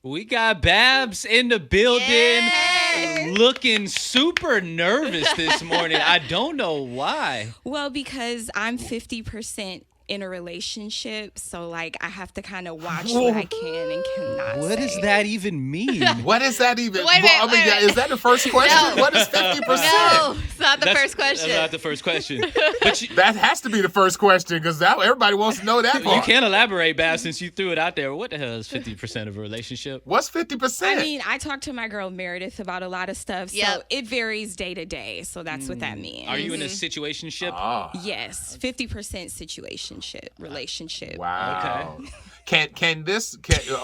We got Babs in the building. Yay! Looking super nervous this morning. I don't know why. Well, because I'm 50% in a relationship, so like I have to kind of watch what I can and cannot What say. does that even mean? What is that even? Wait a minute, I mean, wait a minute. is that the first question? No. What is 50%? No, it's not the That's- first question. That's not the first question. But That has to be the first question because everybody wants to know that you part. can't elaborate, Babs, since you threw it out there. What the hell is 50% of a relationship? What's 50%? I mean, I talk to my girl Meredith about a lot of stuff, so Yep. it varies day to day. So that's what that means. Are you in a situationship? Oh, Yes, 50% situationship, relationship. wow. Can this?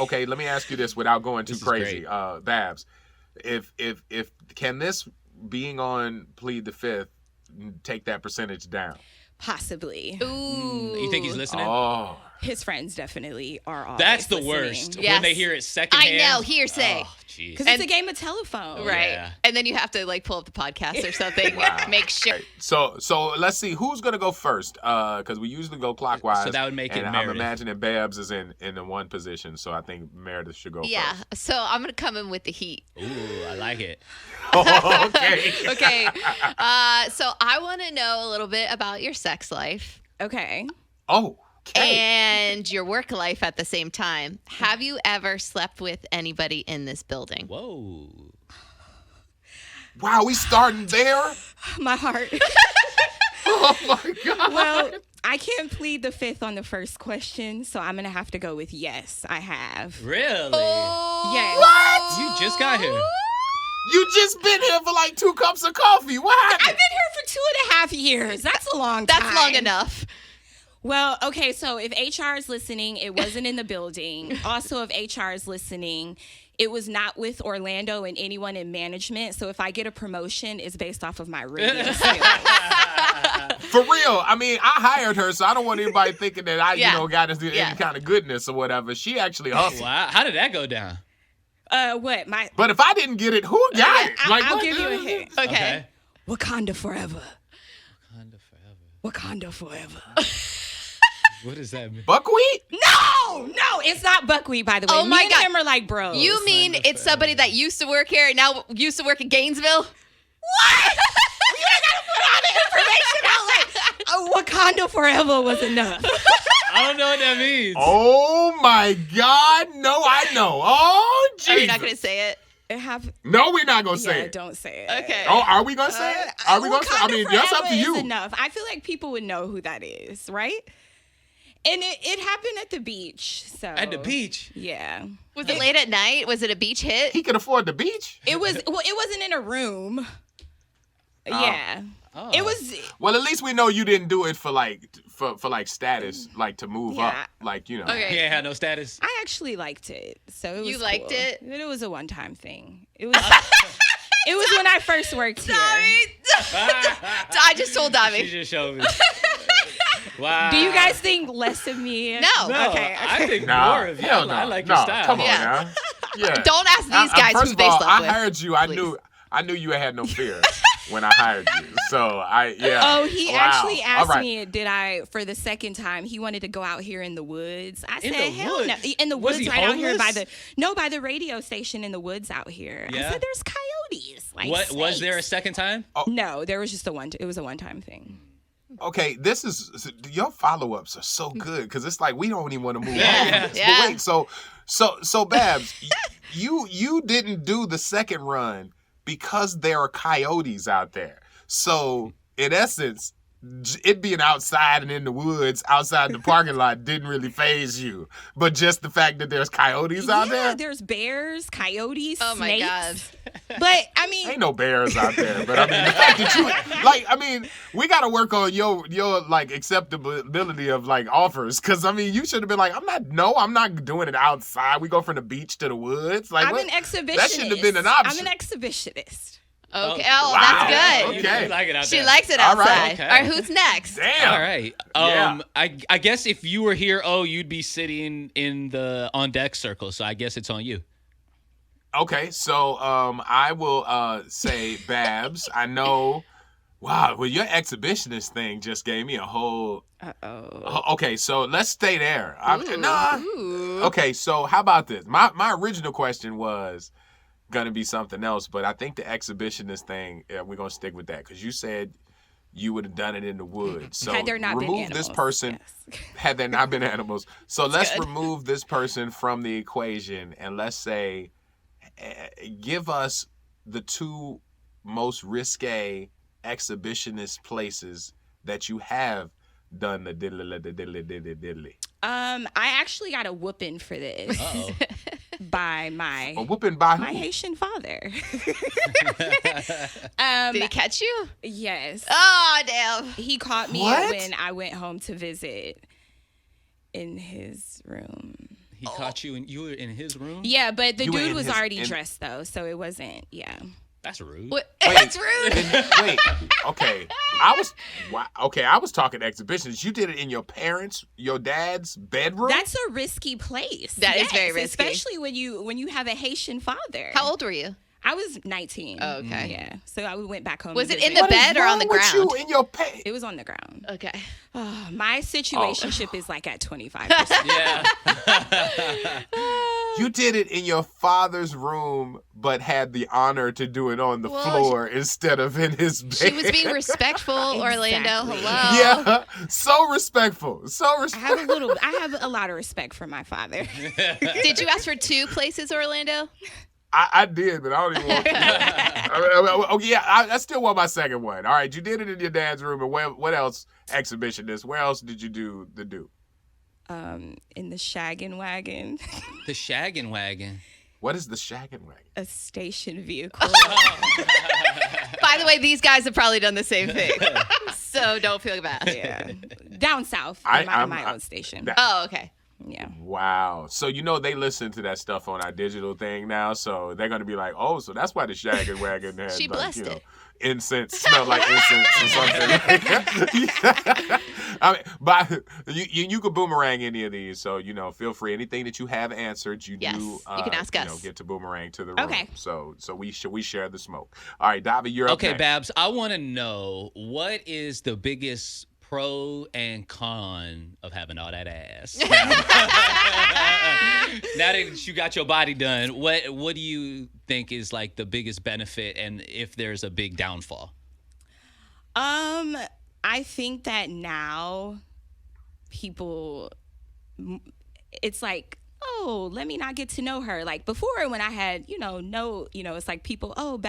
Okay, let me ask you this without going too This is crazy, great. Babs. If can this being on Plead the Fifth take that percentage down? Possibly. Ooh. You think he's listening? Oh, His friends definitely are all. That's the worst. Yes. When they hear it secondhand. I know, hearsay. Oh, jeez. Because it's a game of telephone. Right. Yeah. And then you have to like pull up the podcast or something. Wow. Make sure. so let's see who's gonna go first. Because we usually go clockwise. So that would make it and I'm Meredith. imagining Babs is in the one position, so I think Meredith should go Yeah. first. So I'm going to come in with the heat. Ooh, I like it. Okay. Okay. So I want to know a little bit about your sex life Okay. Oh. Okay. and your work life at the same time. Have you ever slept with anybody in this building? Whoa. Wow, we starting there? My heart. Oh my God. Well, I can't plead the fifth on the first question, so I'm going to have to go with yes, I have. Really? Oh. Yes. What? You just got here. You just been here for like 2 cups of coffee. What I've happened? been here for 2.5 years. That's a long time. That's long enough. Well, okay, so if HR is listening, it wasn't in the building. Also, if HR is listening, it was not with Orlando and anyone in management. So if I get a promotion, it's based off of my radio skills. For real. I mean, I hired her, so I don't want anybody thinking that I, Yeah. got us Yeah. any kind of goodness or whatever. She actually hustled. Wow. How did that go down? What? But if I didn't get it, who got it? I'll what? give you a hint. Okay. Wakanda forever. Wakanda forever. Wakanda forever. What does that mean? Buckwheat? No, it's not buckwheat, by the way. Oh my Me and God. him are like bros. You mean it's somebody that used to work here and now used to work in Gainesville? what? You ain't gotta put all the information out like Wakanda forever was enough. I don't know what that means. Oh my God. No, I know. Oh, Jesus. Are you not going to say it? It have No, we're not going to yeah, say it. don't say it. Okay. Oh, are we going to say it? Are we going to say it? I Wakanda mean, that's up forever to you. is enough. I feel like people would know who that is, right? And it happened at the beach. So At the beach. Yeah. Was it late at night? Was it a beach hit? He can afford the beach? It was it wasn't in a room. Yeah. Oh. It was Well, at least we know you didn't do it for like status, like to move Yeah. up, like He Okay. ain't had no status. I actually liked it. So it was You liked cool. it? It was a one-time thing. It was it was when I first worked here. I just told She Dami. just showed me. Wow. Do you guys think less of me? No. No, Okay. I think Nah, more of you. hell no. I like no, your style. Come on Yeah. now. Yeah. Don't ask these guys First who of they all, slept I with. hired you. Please. I knew you had no fear when I hired you. So yeah. Oh, he Wow. actually All asked right. me, did I, for the second time, he wanted to go out here in the woods. I In said, the hell no. woods? In the Was woods he right out here homeless? by the radio station in the woods out here. I Yeah? said, there's coyotes. Like What was there a snakes." second time? No, there was just it was a one-time thing. Okay, this is your follow-ups are so good because it's like we don't even want to move Yeah, on. yeah. But Yeah. wait, so Babs, you didn't do the second run because there are coyotes out there. So in essence, it being outside and in the woods, outside the parking lot, didn't really faze you. But just the fact that there's coyotes out Yeah, there, there's bears, coyotes, Oh my snakes. God. But I mean, ain't no bears out there. But I mean, the fact that you like, I mean, we got to work on your like acceptability of like offers. Because I mean, you should have been like, I'm not doing it outside. We go from the beach to the woods. Like, I'm what? an exhibitionist. That shouldn't have been an option. I'm an exhibitionist. Okay. Oh, Oh, wow. that's good. Okay. You like it out She there. likes it All right. outside. Okay. All right, who's next? Damn. All right. Yeah. I guess if you were here, you'd be sitting in the on deck circle. So I guess it's on you. Okay, so I will say Babs. I know Wow, well, your exhibitionist thing just gave me a whole. Uh-oh. Okay, so let's stay there. Ooh. Okay, so how about this? My original question was gonna be something else, but I think the exhibitionist thing, we're gonna stick with that because you said you would have done it in the woods. So Had there not been remove this animals, person. yes. Had there not been animals, so let's good. remove this person from the equation, and let's say, give us the two most risque exhibitionist places that you have done the diddly. I actually got a whooping for this Uh-oh. by my A whooping by my who? Haitian father. Did he catch you? Yes. Oh, damn. He caught me What? when I went home to visit in his room. He caught you and you were in his room? Yeah, but the You were dude in was his- already in- dressed though, so it wasn't. Yeah. That's rude. What? Wait. That's rude. Wait, okay. I was talking exhibitions. You did it in your dad's bedroom? That's a risky place. That is very risky. especially when you have a Haitian father. How old were you? I was 19. Oh, okay. Yeah. So I went back home. Was to it in visit. the bed or on the What is wrong ground? with you in your It was on the ground. Okay. Oh, my situationship is like at 25%. Yeah. You did it in your father's room, but had the honor to do it on the Well, floor instead of in his bed. She was being respectful, Orlando. Exactly. Hello. Yeah, so respectful. So I respectful. have a lot of respect for my father. Did you ask for two places, Orlando? I did, but I don't even want I still want my second one. All right, you did it in your dad's room, and what else? Exhibitionist. Where else did you do the do? In the shaggin' wagon, The shaggin' wagon. What is the shaggin' wagon? a station vehicle. By the way, these guys have probably done the same thing. So don't feel bad. Yeah. Down south, in my own station. Oh, okay. Yeah. Wow. So they listen to that stuff on our digital thing now, so they're gonna be like, oh, so that's why the shaggin' wagon had She blessed it. incense, smelled like incense or something. I mean, but you could boomerang any of these, so feel free. Anything that you have answered, you Yes, do. you can ask us. Get to boomerang to the room. Okay. So we share the smoke. All right, Dobby, you're up Okay, next. Babs, I want to know what is the biggest pro and con of having all that ass? Now that you got your body done, what do you think is like the biggest benefit, and if there's a big downfall? I think that now people, it's like, oh, let me not get to know her. Like before when I had, it's like people, oh,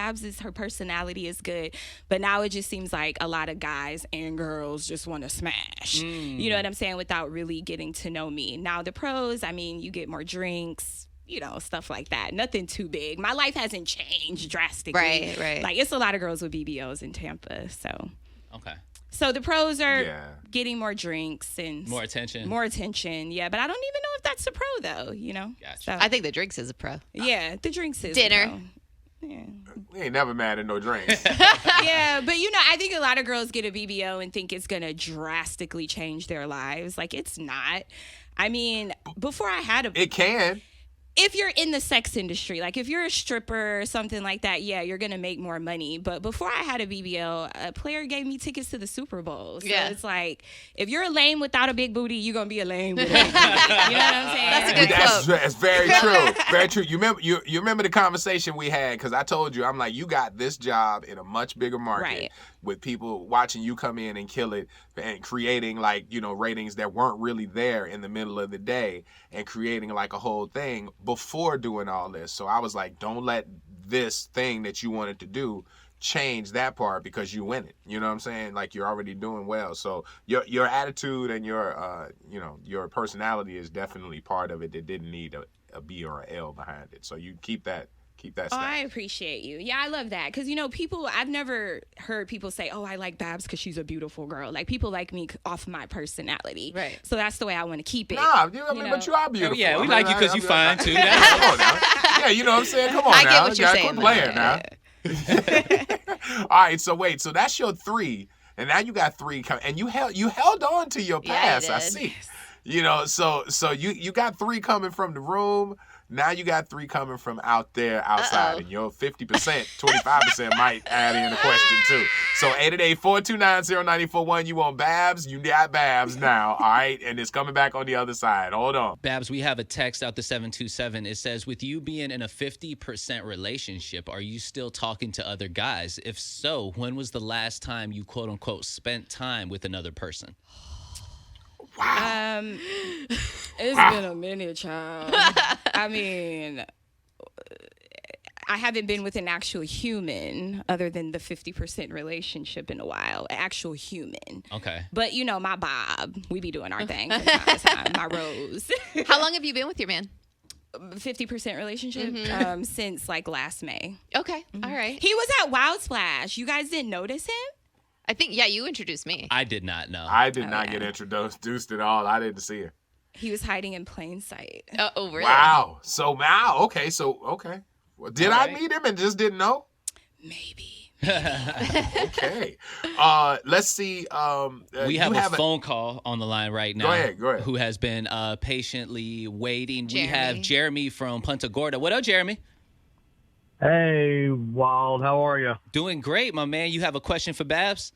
her personality is good. But now it just seems like a lot of guys and girls just want to smash. You know what I'm saying? Without really getting to know me. Now the pros, I mean, you get more drinks, stuff like that. Nothing too big. My life hasn't changed drastically. Right. Like it's a lot of girls with BBOs in Tampa. Okay. So the pros are Yeah. getting more drinks and More attention. More attention, yeah. But I don't even know if that's a pro though, Gotcha. So, I think the drinks is a pro. yeah, the drinks is a Dinner. pro. Yeah. We ain't never mad at no drinks. Yeah, but I think a lot of girls get a BBO and think it's gonna drastically change their lives. Like it's not. I mean, before I had It can. if you're in the sex industry, like if you're a stripper or something like that, yeah, you're gonna make more money. But before I had a BBL, a player gave me tickets to the Super Bowl. So Yeah. it's like, if you're a lame without a big booty, you're gonna be a lame with a big booty. You know what I'm saying? That's a good quote. That's very true. Very true. You remember the conversation we had, because I told you, I'm like, you got this job in a much bigger market Right. with people watching you come in and kill it and creating ratings that weren't really there in the middle of the day and creating like a whole thing before doing all this. So I was like, don't let this thing that you wanted to do change that part because you win it. You know what I'm saying? Like you're already doing well. So your attitude and your personality is definitely part of it that didn't need a B or a L behind it. So you keep that Oh, stuff. I appreciate you. Yeah, I love that. Because, people, I've never heard people say, oh, I like Babs because she's a beautiful girl. Like, people like me off my personality. Right. So that's the way I want to keep it. Nah, but you are beautiful. Oh, yeah, we I like mean, you because you fine too. Come on now. Yeah, you know what I'm saying? Come on I now. get what you're gotta saying, quit playing now. All right, so wait. So that's your 3. And now you got 3 coming. And you held on to your Yeah, I pass, I did. see. So you got 3 coming from the room. now you got 3 coming from out there outside, and your 50%, 25% might add in a question too. So 888-429-0941. You want Babs? You got Babs now, all right? And it's coming back on the other side. Hold on. Babs, we have a text out to 727. It says, with you being in a 50% relationship, are you still talking to other guys? If so, when was the last time you quote unquote spent time with another person? Wow. It's been a minute, child. I mean, I haven't been with an actual human other than the 50% relationship in a while. An actual human. Okay. But, you know, my Bob, we be doing our thing from time to time. My Rose. How long have you been with your man? 50% relationship since like last May. Okay. All right. He was at Wild Splash. You guys didn't notice him? I think, yeah, you introduced me. I did not know. I did not get introduced at all. I didn't see her. He was hiding in plain sight. Oh, really? Wow. So now, okay. Well, did I meet him and just didn't know? Maybe. Okay. Let's see. We have a phone call on the line right now. Go ahead. Who has been patiently waiting. Jeremy. We have Jeremy from Punta Gorda. What up, Jeremy? Hey, Wild, how are you? Doing great, my man. You have a question for Babs?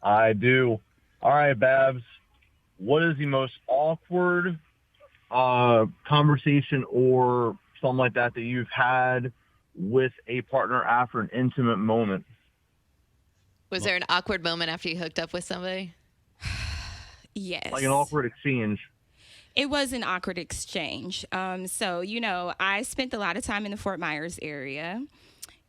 I do. All right, Babs. What is the most awkward conversation or something like that you've had with a partner after an intimate moment? Was there an awkward moment after you hooked up with somebody? Yes. Like an awkward exchange? It was an awkward exchange. So, you know, I spent a lot of time in the Fort Myers area,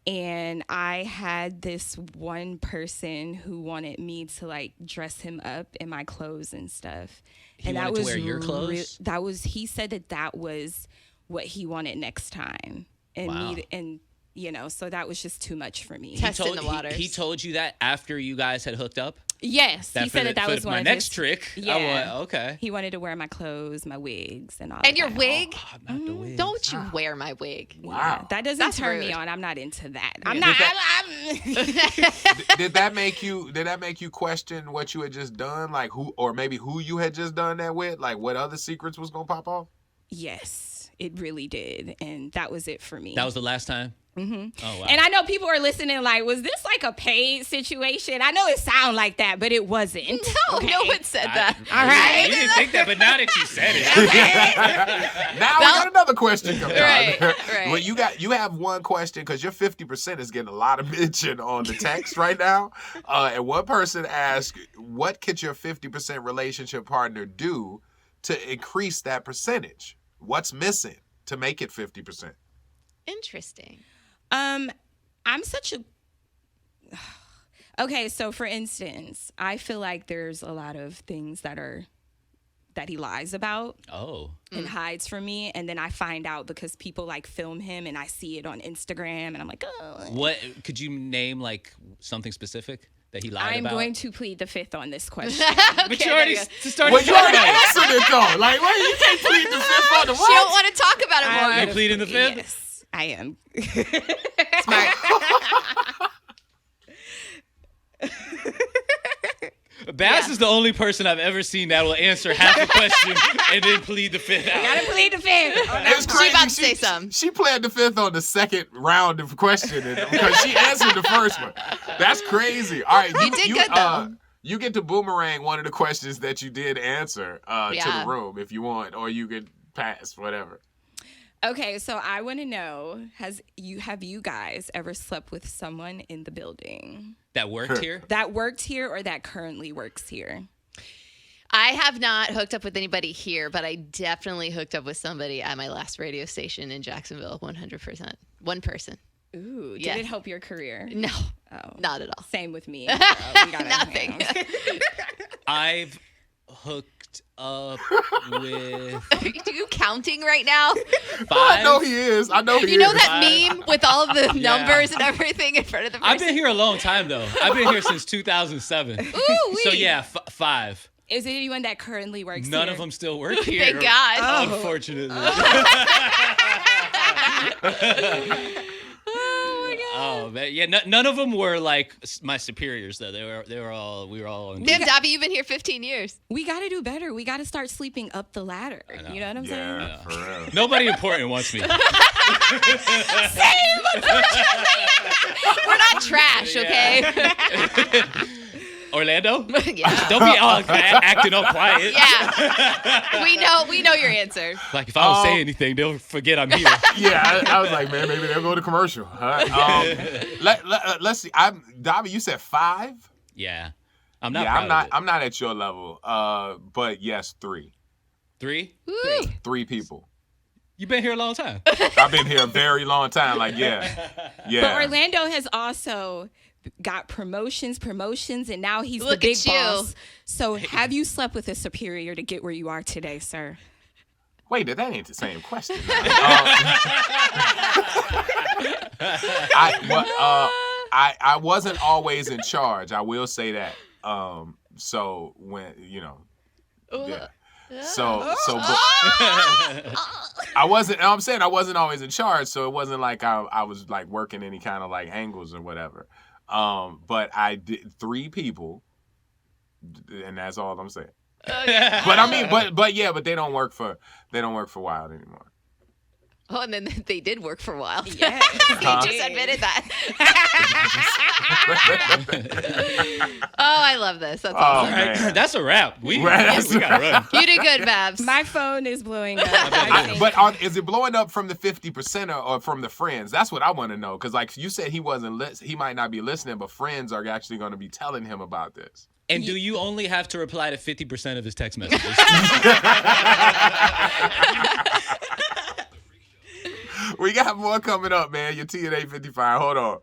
and I had this one person who wanted me to like dress him up in my clothes and stuff. He and wanted that to was wear your clothes? he said that was what he wanted next time. And Wow. you know, so that was just too much for me. Testing the waters. He told you that after you guys had hooked up? Yes, he said that was one my of next his, trick. Yeah. Okay. He wanted to wear my clothes, my wigs, and all And of your that. wig? Oh, not the wigs. Don't you wear my wig. Wow. That doesn't That's turn rude. me on. I'm not into that. Did that make you question what you had just done? Like who you had just done that with? Like what other secrets was gonna pop off? Yes, it really did. And that was it for me. That was the last time? Mm-hmm. Oh, wow. And I know people are listening like, was this like a paid situation? I know it sound like that, but it wasn't. No, no one said that. All right. You didn't think that, but now that you said it. Now we got another question coming Right, out. right. Well, you have one question because your 50% is getting a lot of mention on the text right now. And one person asked, what could your 50% relationship partner do to increase that percentage? What's missing to make it 50%? Interesting. I'm such a... Okay, so for instance, I feel like there's a lot of things that he lies about. Oh. And hides from me, and then I find out because people like film him and I see it on Instagram and I'm like, oh. What could you name like something specific that he lied I'm about? going to plead the fifth on this question. But you already started Well, you already talking about it. answered it though. Like, wait, you can't plead the fifth on the She don't what? want to talk about it more. You're pleading the fifth? Yes, I am. Smart. Babs is the only person I've ever seen that will answer half a question and then plead the fifth out. Gotta plead the fifth. It's She crazy. about to say something. She pled the fifth on the second round of questioning because she answered the first one. That's crazy. All right, You did good, though. You get to boomerang one of the questions that you did answer to Yeah. the room if you want, or you can pass, whatever. Okay, so I want to know: have you guys ever slept with someone in the building That worked here? that worked here or that currently works here? I have not hooked up with anybody here, but I definitely hooked up with somebody at my last radio station in Jacksonville, 100%. One person. Ooh, did Yes. it help your career? No, Oh, not at all. same with me. We gotta- Nothing. I've hooked up with Are you counting right now? I know five. he is. I know he You know is. that meme with all of the numbers and everything in front of the person? I've been here a long time though. I've been here since 2007. Ooh-wee. So yeah, 5. Is it anyone that currently works None here? of them still work here. Thank God. Oh. Unfortunately. Oh man, yeah. None of them were like my superiors though. We were all on. Yeah, Dobby, you've been here 15 years. We got to do better. We got to start sleeping up the ladder. You know what I'm saying? Yeah, for real. Nobody important wants me. We're not trash, okay? Orlando? Yeah. Don't be all acting all quiet. Yeah. We know your answer. Like if I don't say anything, they'll forget I'm here. Yeah, I was like, man, maybe they'll go to commercial. All right. Let's see. Dobby, you said 5? Yeah. I'm not. Yeah, proud of it. I'm not at your level. But yes, 3. 3? Woo. 3 people. You've been here a long time. I've been here a very long time. Like, yeah. But Orlando has also got promotions, and now he's Look the big at you. boss. So have you slept with a superior to get where you are today, sir? Wait, that ain't the same question. I wasn't always in charge. I will say that. So when yeah. So but I wasn't. I'm saying I wasn't always in charge. So it wasn't like I was like working any kind of like angles or whatever. But I did 3 people, and that's all I'm saying. But I mean, but they don't work for Wild anymore. Oh, and then they did work for a while. Yeah. He just admitted that. Oh, I love this. That's awesome. man. That's a wrap. We Right. gotta run. You did good, Babs. My phone is blowing up. But is it blowing up from the 50% or from the friends? That's what I want to know. Because like you said, he might not be listening, but friends are actually going to be telling him about this. And do you only have to reply to 50% of his text messages? We got more coming up, man. Your T at 8:55. Hold on.